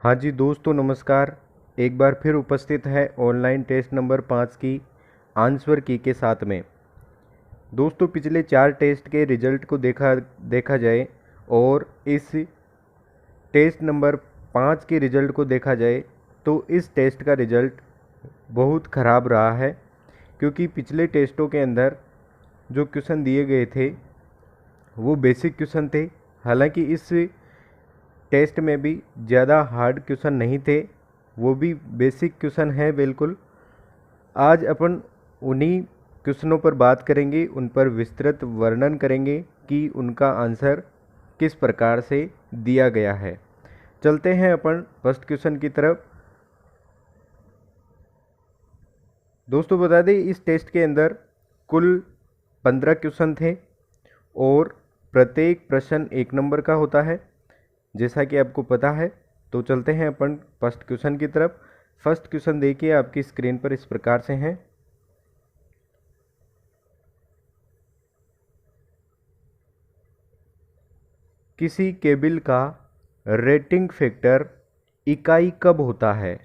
हाँ जी दोस्तों, नमस्कार। एक बार फिर उपस्थित है ऑनलाइन टेस्ट नंबर 5 की आंसर की के साथ में। दोस्तों, पिछले 4 टेस्ट के रिजल्ट को देखा जाए और इस टेस्ट नंबर 5 के रिजल्ट को देखा जाए तो इस टेस्ट का रिजल्ट बहुत ख़राब रहा है, क्योंकि पिछले टेस्टों के अंदर जो क्वेश्चन दिए गए थे वो बेसिक क्वेश्चन थे। हालांकि इस टेस्ट में भी ज़्यादा हार्ड क्वेश्चन नहीं थे, वो भी बेसिक क्वेश्चन है बिल्कुल। आज अपन उन्हीं क्वेश्चनों पर बात करेंगे, उन पर विस्तृत वर्णन करेंगे कि उनका आंसर किस प्रकार से दिया गया है। चलते हैं अपन फर्स्ट क्वेश्चन की तरफ। दोस्तों, बता दें इस टेस्ट के अंदर कुल 15 क्वेश्चन थे और प्रत्येक प्रश्न 1 नंबर का होता है, जैसा कि आपको पता है। तो चलते हैं अपन फर्स्ट क्वेश्चन की तरफ। फर्स्ट क्वेश्चन देखिए आपकी स्क्रीन पर इस प्रकार से हैं। किसी केबल का रेटिंग फैक्टर इकाई कब होता है?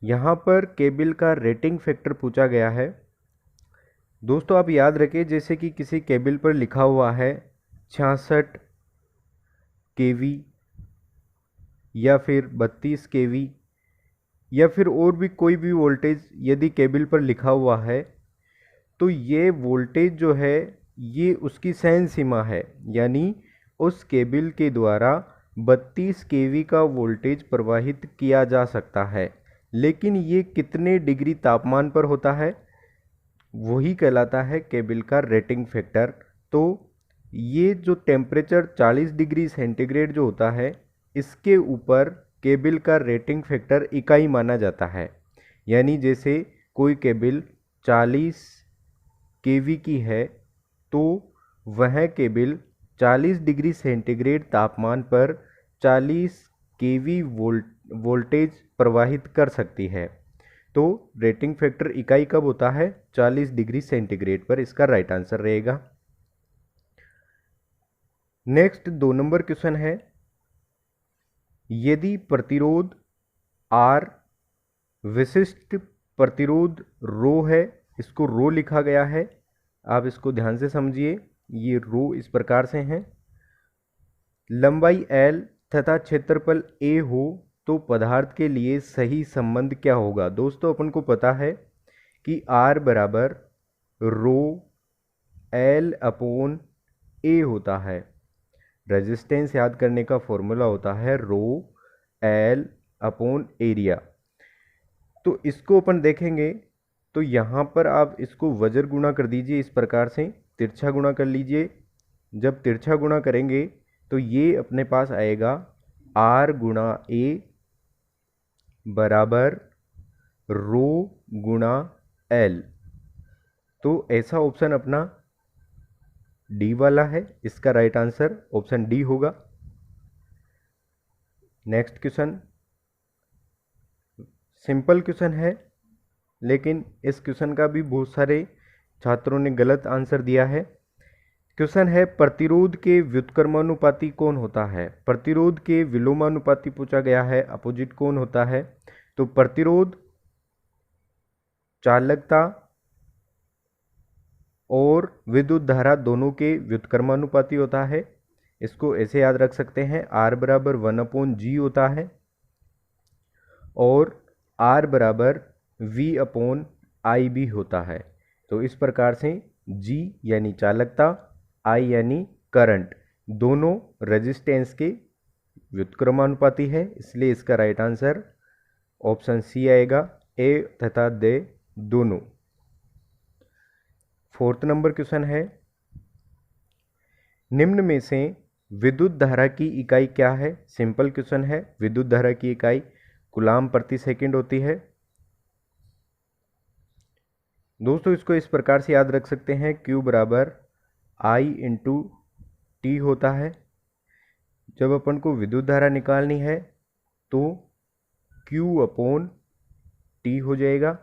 यहाँ पर केबल का रेटिंग फैक्टर पूछा गया है। दोस्तों, आप याद रखें, जैसे कि किसी केबल पर लिखा हुआ है 66 केवी या फिर 32 केवी या फिर और भी कोई भी वोल्टेज यदि केबल पर लिखा हुआ है, तो ये वोल्टेज जो है ये उसकी सहन सीमा है, यानी उस केबल के द्वारा 32 केवी का वोल्टेज प्रवाहित किया जा सकता है। लेकिन ये कितने डिग्री तापमान पर होता है, वही कहलाता है केबल का रेटिंग फैक्टर। तो ये जो टेम्परेचर 40 डिग्री सेंटीग्रेड जो होता है, इसके ऊपर केबल का रेटिंग फैक्टर इकाई माना जाता है। यानी जैसे कोई केबल 40 केवी की है तो वह केबल 40 डिग्री सेंटीग्रेड तापमान पर 40 केवी वोल्टेज प्रवाहित कर सकती है। तो रेटिंग फैक्टर इकाई कब होता है? 40 डिग्री सेंटीग्रेड पर। इसका राइट आंसर रहेगा। नेक्स्ट 2 नंबर क्वेश्चन है। यदि प्रतिरोध R विशिष्ट प्रतिरोध रो है, इसको रो लिखा गया है, आप इसको ध्यान से समझिए। ये रो इस प्रकार से हैं। लंबाई L तथा क्षेत्रफल A हो तो पदार्थ के लिए सही संबंध क्या होगा? दोस्तों, अपन को पता है कि R बराबर रो L अपॉन A होता है। रेजिस्टेंस याद करने का फॉर्मूला होता है रो L अपॉन एरिया। तो इसको अपन देखेंगे तो यहाँ पर आप इसको वज्र गुणा कर दीजिए, इस प्रकार से तिरछा गुणा कर लीजिए। जब तिरछा गुणा करेंगे तो ये अपने पास आएगा R गुणा A बराबर रो गुणा L। तो ऐसा ऑप्शन अपना डी वाला है, इसका राइट आंसर ऑप्शन डी होगा। नेक्स्ट क्वेश्चन सिंपल क्वेश्चन है, लेकिन इस क्वेश्चन का भी बहुत सारे छात्रों ने गलत आंसर दिया है। क्वेश्चन है, प्रतिरोध के व्युत्क्रमानुपाती कौन होता है? प्रतिरोध के विलोमानुपाती पूछा गया है, अपोजिट कौन होता है? तो प्रतिरोध चालकता और विद्युत धारा दोनों के व्युत्क्रमानुपाती होता है। इसको ऐसे याद रख सकते हैं, R बराबर 1/G होता है और R बराबर V/I भी होता है। तो इस प्रकार से G यानी चालकता, I यानी करंट, दोनों रेजिस्टेंस के व्युत्क्रमानुपाती है, इसलिए इसका राइट आंसर ऑप्शन सी आएगा, ए तथा दे दोनों। 4th नंबर क्वेश्चन है, निम्न में से विद्युत धारा की इकाई क्या है? सिंपल क्वेश्चन है। विद्युत धारा की इकाई कूलाम प्रति सेकंड होती है। दोस्तों, इसको इस प्रकार से याद रख सकते हैं, Q बराबर I इंटू टी होता है। जब अपन को विद्युत धारा निकालनी है तो Q अपॉन टी हो जाएगा,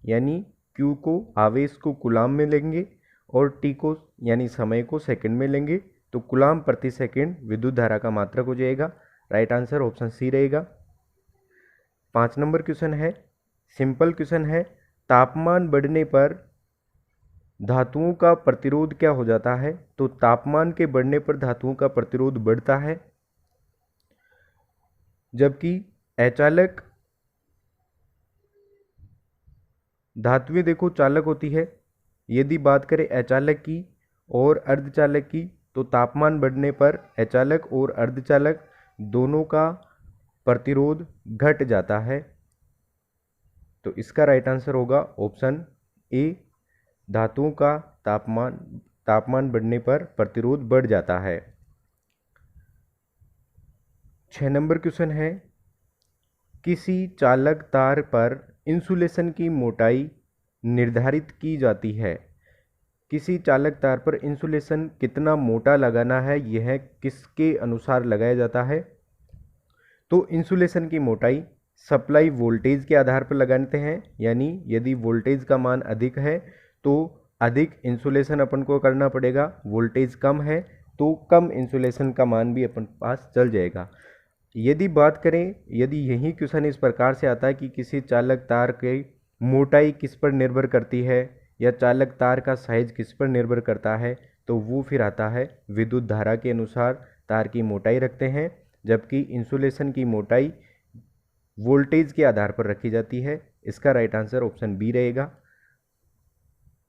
यानी Q को आवेश को कूलाम में लेंगे और T को यानी समय को सेकंड में लेंगे, तो कूलाम प्रति सेकंड विद्युत धारा का मात्रक हो जाएगा। राइट आंसर ऑप्शन सी रहेगा। 5 नंबर क्वेश्चन है, सिंपल क्वेश्चन है, तापमान बढ़ने पर धातुओं का प्रतिरोध क्या हो जाता है? तो तापमान के बढ़ने पर धातुओं का प्रतिरोध बढ़ता है, जबकि अचालक धातुएं देखो चालक होती है। यदि बात करें अचालक की और अर्धचालक की, तो तापमान बढ़ने पर अचालक और अर्धचालक दोनों का प्रतिरोध घट जाता है। तो इसका राइट आंसर होगा ऑप्शन ए, धातुओं का तापमान बढ़ने पर प्रतिरोध बढ़ जाता है। 6 नंबर क्वेश्चन है, किसी चालक तार पर इंसुलेशन की मोटाई निर्धारित की जाती है। किसी चालक तार पर इंसुलेशन कितना मोटा लगाना है, यह किसके अनुसार लगाया जाता है? तो इंसुलेशन की मोटाई सप्लाई वोल्टेज के आधार पर लगाते हैं, यानी यदि वोल्टेज का मान अधिक है तो अधिक इंसुलेशन अपन को करना पड़ेगा, वोल्टेज कम है तो कम इंसुलेशन का मान भी अपन पास चल जाएगा। यदि बात करें, यदि यही क्वेश्चन इस प्रकार से आता है कि किसी चालक तार की मोटाई किस पर निर्भर करती है या चालक तार का साइज किस पर निर्भर करता है, तो वो फिर आता है विद्युत धारा के अनुसार तार की मोटाई रखते हैं, जबकि इंसुलेशन की मोटाई वोल्टेज के आधार पर रखी जाती है। इसका राइट आंसर ऑप्शन बी रहेगा।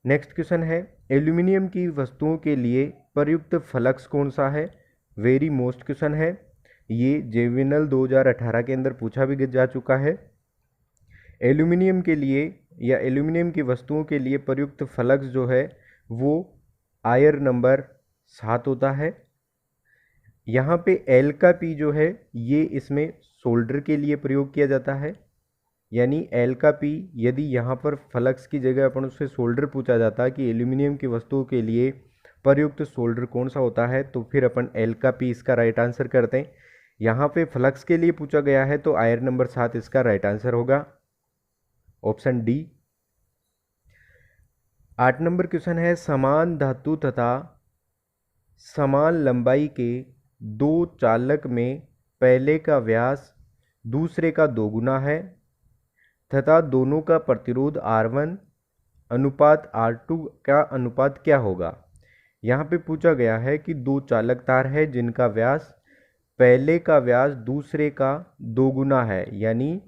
नेक्स्ट क्वेश्चन है, एल्यूमिनियम की वस्तुओं के लिए प्रयुक्त फ्लक्स कौन सा है? वेरी मोस्ट क्वेश्चन है, ये जेविनल 2018 के अंदर पूछा भी जा चुका है। एल्यूमिनियम के लिए या एल्यूमिनियम की वस्तुओं के लिए प्रयुक्त फ्लक्स जो है वो आयर नंबर 7 होता है। यहाँ पे एल का पी जो है ये इसमें सोल्डर के लिए प्रयोग किया जाता है, यानी एल का पी, यदि यहाँ पर फ्लक्स की जगह अपन उससे सोल्डर पूछा जाता है कि एल्यूमिनियम की वस्तुओं के लिए प्रयुक्त सोल्डर कौन सा होता है, तो फिर अपन एल का पी इसका राइट आंसर करते हैं। यहाँ पे फ्लक्स के लिए पूछा गया है तो आयर नंबर 7 इसका राइट आंसर होगा, ऑप्शन डी। 8 नंबर क्वेश्चन है, समान धातु तथा समान लंबाई के दो चालक में पहले का व्यास दूसरे का दोगुना है तथा दोनों का प्रतिरोध R1 अनुपात R2 का अनुपात क्या होगा? यहाँ पे पूछा गया है कि दो चालक तार है जिनका व्यास पहले का व्यास दूसरे का दोगुना है, यानी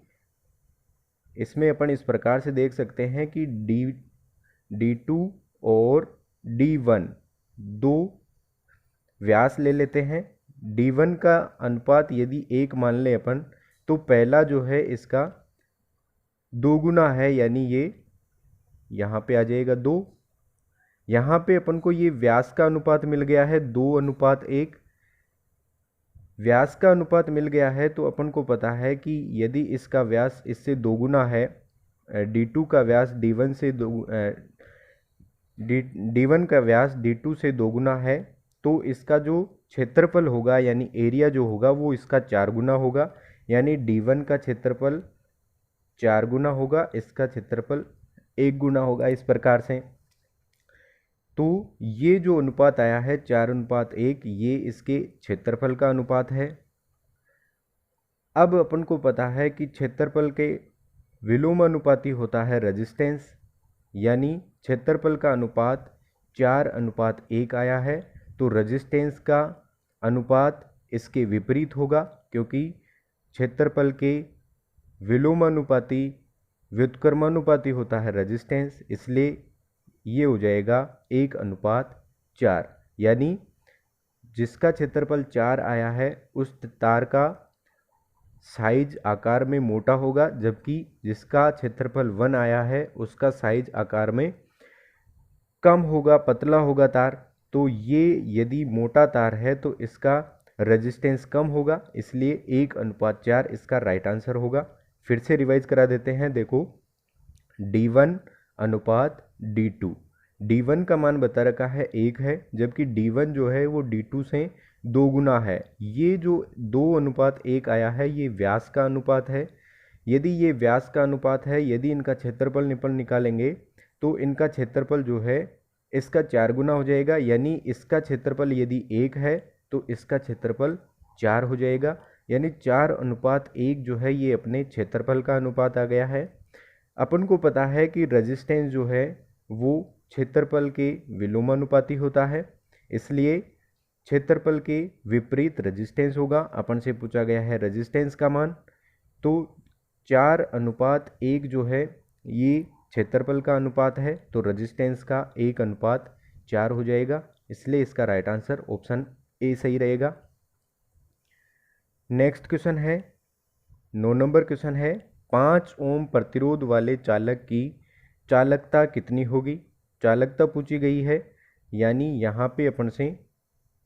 इसमें अपन इस प्रकार से देख सकते हैं कि D2 और D1 दो व्यास ले लेते हैं। D1 का अनुपात यदि 1 मान लें अपन, तो पहला जो है इसका दोगुना है, यानी ये यहाँ पे आ जाएगा 2। यहाँ पे अपन को ये व्यास का अनुपात मिल गया है 2:1। व्यास का अनुपात मिल गया है तो अपन को पता है कि यदि इसका व्यास इससे दोगुना है, D2 का व्यास D1 से D1 का व्यास D2 से दोगुना है, तो इसका जो क्षेत्रफल होगा यानी एरिया जो होगा वो इसका 4 गुना होगा, यानी D1 का क्षेत्रफल 4 गुना होगा, इसका क्षेत्रफल 1 गुना होगा, इस प्रकार से। तो ये जो अनुपात आया है 4:1, ये इसके क्षेत्रफल का अनुपात है। अब अपन को पता है कि क्षेत्रफल के विलोमानुपाती होता है रेजिस्टेंस, यानी क्षेत्रफल का अनुपात 4:1 आया है, तो रेजिस्टेंस का अनुपात इसके विपरीत होगा, क्योंकि क्षेत्रफल के विलोमानुपाती व्युत्क्रमानुपाती होता है रेजिस्टेंस, इसलिए ये हो जाएगा 1:4, यानी जिसका क्षेत्रफल 4 आया है उस तार का साइज आकार में मोटा होगा, जबकि जिसका क्षेत्रफल 1 आया है उसका साइज आकार में कम होगा, पतला होगा तार। तो ये यदि मोटा तार है तो इसका रेजिस्टेंस कम होगा, इसलिए 1:4 इसका राइट आंसर होगा। फिर से रिवाइज करा देते हैं, देखो D1:D2, D1 का मान बता रखा है 1 है, जबकि D1 जो है वो D2 से 2 गुना है। ये जो 2:1 आया है ये व्यास का अनुपात है। यदि ये व्यास का अनुपात है, यदि इनका क्षेत्रफल निकालेंगे तो इनका क्षेत्रफल जो है इसका 4 गुना हो जाएगा, यानी इसका क्षेत्रफल यदि 1 है तो इसका क्षेत्रफल 4 हो जाएगा, यानी 4:1 जो है ये अपने क्षेत्रफल का अनुपात आ गया है। अपन को पता है कि रेजिस्टेंस जो है वो क्षेत्रफल के विलोमानुपाती होता है, इसलिए क्षेत्रफल के विपरीत रेजिस्टेंस होगा। अपन से पूछा गया है रेजिस्टेंस का मान, तो 4:1 जो है ये क्षेत्रफल का अनुपात है, तो रेजिस्टेंस का 1:4 हो जाएगा, इसलिए इसका राइट आंसर ऑप्शन ए सही रहेगा। नेक्स्ट क्वेश्चन है 9 नंबर क्वेश्चन है 5 ओम प्रतिरोध वाले चालक की चालकता कितनी होगी। चालकता पूछी गई है, यानी यहाँ पे अपन से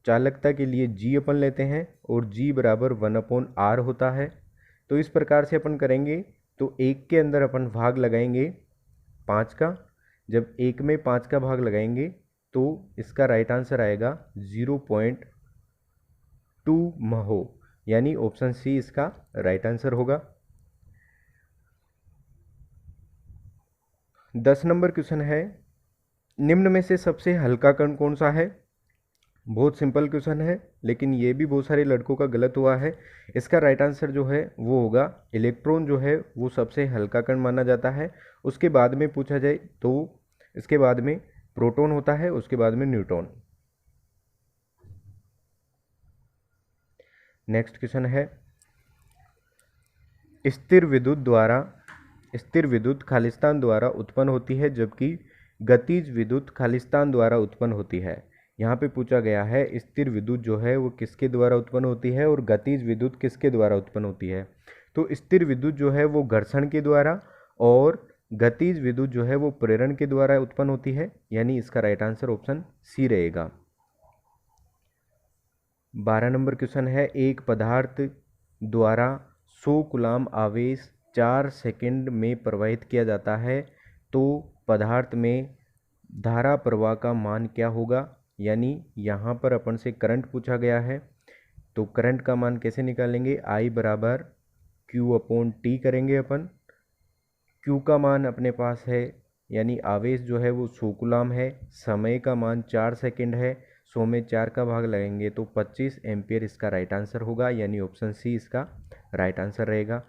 चालकता के लिए G अपन लेते हैं और G बराबर 1/R होता है। तो इस प्रकार से अपन करेंगे, तो 1 के अंदर अपन भाग लगाएंगे 5 का। जब 1 में 5 का भाग लगाएंगे तो इसका राइट आंसर आएगा 0.2 महो, यानी ऑप्शन सी इसका राइट आंसर होगा। 10 नंबर क्वेश्चन है निम्न में से सबसे हल्का कण कौन सा है। बहुत सिंपल क्वेश्चन है, लेकिन ये भी बहुत सारे लड़कों का गलत हुआ है। इसका राइट आंसर जो है वो होगा इलेक्ट्रॉन जो है वो सबसे हल्का कण माना जाता है। उसके बाद में पूछा जाए तो इसके बाद में प्रोटॉन होता है, उसके बाद में न्यूट्रॉन। नेक्स्ट क्वेश्चन है स्थिर विद्युत खालिस्तान द्वारा उत्पन्न होती है, जबकि गतिज विद्युत खालिस्तान द्वारा उत्पन्न होती है। यहाँ पे पूछा गया है स्थिर विद्युत जो है वो किसके द्वारा उत्पन्न होती है और गतिज विद्युत किसके द्वारा उत्पन्न होती है। तो स्थिर विद्युत जो है वो घर्षण के द्वारा और गतिज विद्युत जो है वो प्रेरण के द्वारा उत्पन्न होती है, यानी इसका राइट आंसर ऑप्शन सी रहेगा। 12 नंबर क्वेश्चन है एक पदार्थ द्वारा 100 कूलाम आवेश 4 सेकंड में प्रवाहित किया जाता है, तो पदार्थ में धारा प्रवाह का मान क्या होगा। यानी यहाँ पर अपन से करंट पूछा गया है, तो करंट का मान कैसे निकालेंगे, I बराबर Q/T करेंगे अपन। Q का मान अपने पास है, यानी आवेश जो है वो 100 कूलाम है, समय का मान 4 सेकंड है, 100 में 4 का भाग लगेंगे तो 25 एम्पियर इसका राइट आंसर होगा, यानी ऑप्शन सी इसका राइट आंसर रहेगा।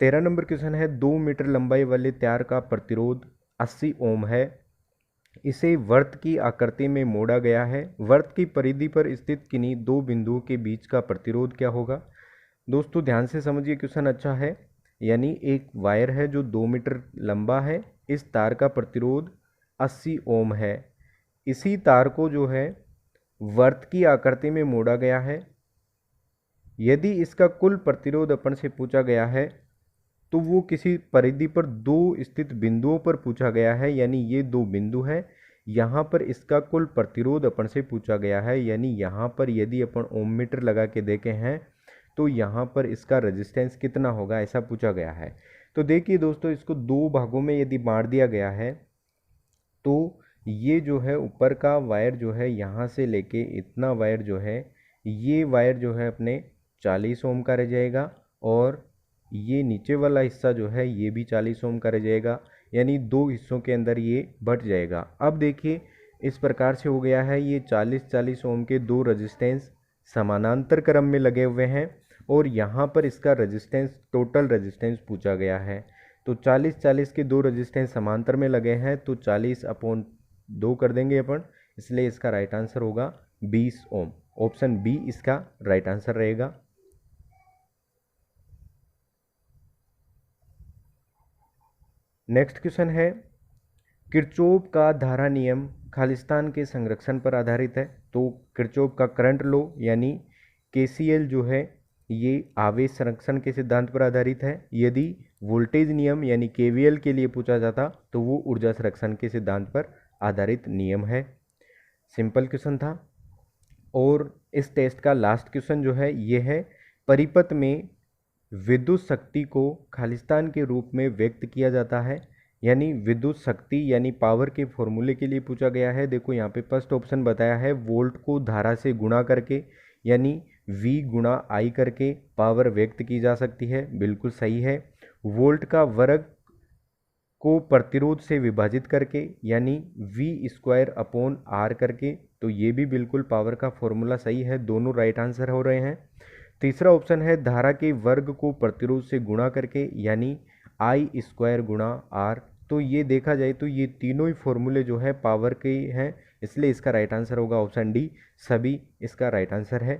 13 नंबर क्वेश्चन है 2 मीटर लंबाई वाले तार का प्रतिरोध 80 ओम है, इसे वृत्त की आकृति में मोड़ा गया है, वृत्त की परिधि पर स्थित किन्हीं दो बिंदुओं के बीच का प्रतिरोध क्या होगा। दोस्तों ध्यान से समझिए, क्वेश्चन अच्छा है। यानी एक वायर है जो 2 मीटर लंबा है, इस तार का प्रतिरोध 80 ओम है, इसी तार को जो है वृत्त की आकृति में मोड़ा गया है। यदि इसका कुल प्रतिरोध अपन से पूछा गया है तो वो किसी परिधि पर दो स्थित बिंदुओं पर पूछा गया है, यानी ये दो बिंदु है, यहाँ पर इसका कुल प्रतिरोध अपन से पूछा गया है। यानी यहाँ पर यदि अपन ओम मीटर लगा के देखे हैं तो यहाँ पर इसका रेजिस्टेंस कितना होगा, ऐसा पूछा गया है। तो देखिए दोस्तों, इसको दो भागों में यदि बांट दिया गया है तो ये जो है ऊपर का वायर जो है यहाँ से लेके इतना वायर जो है, ये वायर जो है अपने 40 ओम का रह जाएगा, और ये नीचे वाला हिस्सा जो है ये भी 40 ओम का रह जाएगा, यानी दो हिस्सों के अंदर ये बट जाएगा। अब देखिए इस प्रकार से हो गया है, ये 40-40 ओम के दो रेजिस्टेंस समानांतर क्रम में लगे हुए हैं, और यहाँ पर इसका रेजिस्टेंस टोटल रेजिस्टेंस पूछा गया है। तो 40-40 के दो रेजिस्टेंस समांतर में लगे हैं, तो 40/2 कर देंगे अपन, इसलिए इसका राइट आंसर होगा 20 ओम। ऑप्शन बी इसका राइट आंसर रहेगा। नेक्स्ट क्वेश्चन है किरचॉफ का धारा नियम खालिस्तान के संरक्षण पर आधारित है। तो किरचॉफ का करंट लॉ यानी KCL जो है ये आवेश संरक्षण के सिद्धांत पर आधारित है। यदि वोल्टेज नियम यानी KVL के लिए पूछा जाता तो वो ऊर्जा संरक्षण के सिद्धांत पर आधारित नियम है। सिंपल क्वेश्चन था। और इस टेस्ट का लास्ट क्वेश्चन जो है ये है परिपथ में विद्युत शक्ति को खालिस्तान के रूप में व्यक्त किया जाता है, यानी विद्युत शक्ति यानी पावर के फॉर्मूले के लिए पूछा गया है। देखो यहाँ पे फर्स्ट ऑप्शन बताया है वोल्ट को धारा से गुणा करके यानी V गुणा I करके पावर व्यक्त की जा सकती है, बिल्कुल सही है। वोल्ट का वर्ग को प्रतिरोध से विभाजित करके यानी V²/R करके, तो ये भी बिल्कुल पावर का फॉर्मूला सही है, दोनों राइट आंसर हो रहे हैं। तीसरा ऑप्शन है धारा के वर्ग को प्रतिरोध से गुणा करके, यानी आई स्क्वायर गुणा आर। तो ये देखा जाए तो ये तीनों ही फॉर्मूले जो है पावर के हैं, इसलिए इसका राइट आंसर होगा ऑप्शन डी, सभी इसका राइट आंसर है।